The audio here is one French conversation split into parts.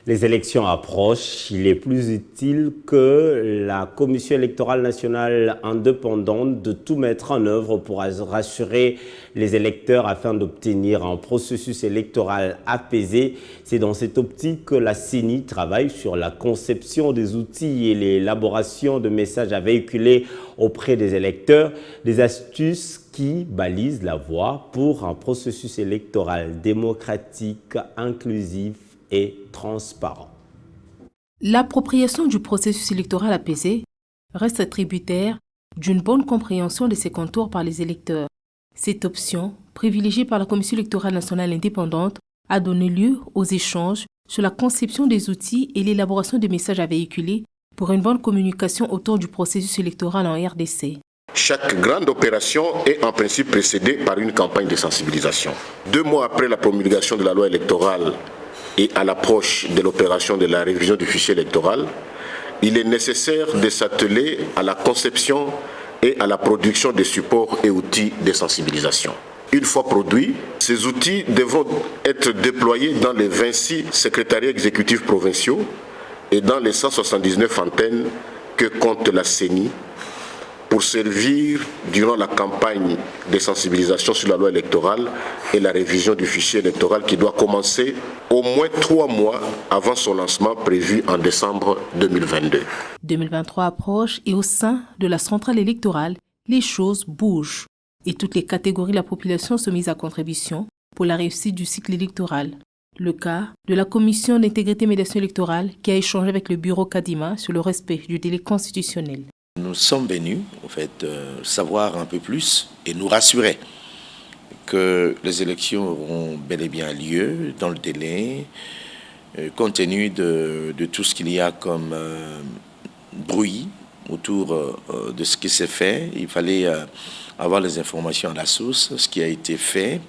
Les élections approchent, il est plus utile que la Commission électorale nationale indépendante de tout mettre en œuvre pour rassurer les électeurs afin d'obtenir un processus électoral apaisé. C'est dans cette optique que la CENI travaille sur la conception des outils et l'élaboration de messages à véhiculer auprès des électeurs, des astuces qui balisent la voie pour un processus électoral démocratique, inclusif et transparent. L'appropriation du processus électoral apaisé reste tributaire d'une bonne compréhension de ses contours par les électeurs. Cette option, privilégiée par la Commission électorale nationale indépendante, a donné lieu aux échanges sur la conception des outils et l'élaboration des messages à véhiculer pour une bonne communication autour du processus électoral en RDC. Chaque grande opération est en principe précédée par une campagne de sensibilisation. 2 mois après la promulgation de la loi électorale et à l'approche de l'opération de la révision du fichier électoral, il est nécessaire de s'atteler à la conception et à la production des supports et outils de sensibilisation. Une fois produits, ces outils devront être déployés dans les 26 secrétariats exécutifs provinciaux et dans les 179 antennes que compte la CENI pour servir durant la campagne de sensibilisation sur la loi électorale et la révision du fichier électoral qui doit commencer au moins 3 mois avant son lancement prévu en décembre 2022. 2023 approche et au sein de la centrale électorale, les choses bougent et toutes les catégories de la population sont mises à contribution pour la réussite du cycle électoral. Le cas de la Commission d'intégrité et médiation électorale qui a échangé avec le bureau Kadima sur le respect du délai constitutionnel. Nous sommes venus, savoir un peu plus et nous rassurer que les élections auront bel et bien lieu dans le délai, compte tenu de tout ce qu'il y a comme bruit autour de ce qui s'est fait. Il fallait avoir les informations à la source, ce qui a été fait.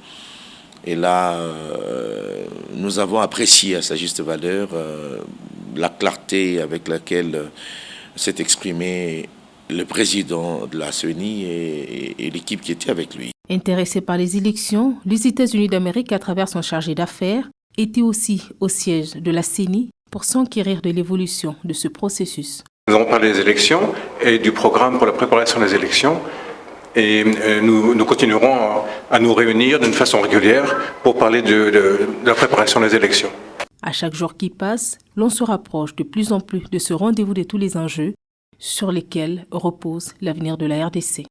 Et là, nous avons apprécié à sa juste valeur la clarté avec laquelle s'est exprimé le président de la CENI et l'équipe qui était avec lui. Intéressé par les élections, les États-Unis d'Amérique, à travers son chargé d'affaires, étaient aussi au siège de la CENI pour s'enquérir de l'évolution de ce processus. Nous avons parlé des élections et du programme pour la préparation des élections. Et nous continuerons à nous réunir d'une façon régulière pour parler de la préparation des élections. À chaque jour qui passe, l'on se rapproche de plus en plus de ce rendez-vous de tous les enjeux sur lesquels repose l'avenir de la RDC.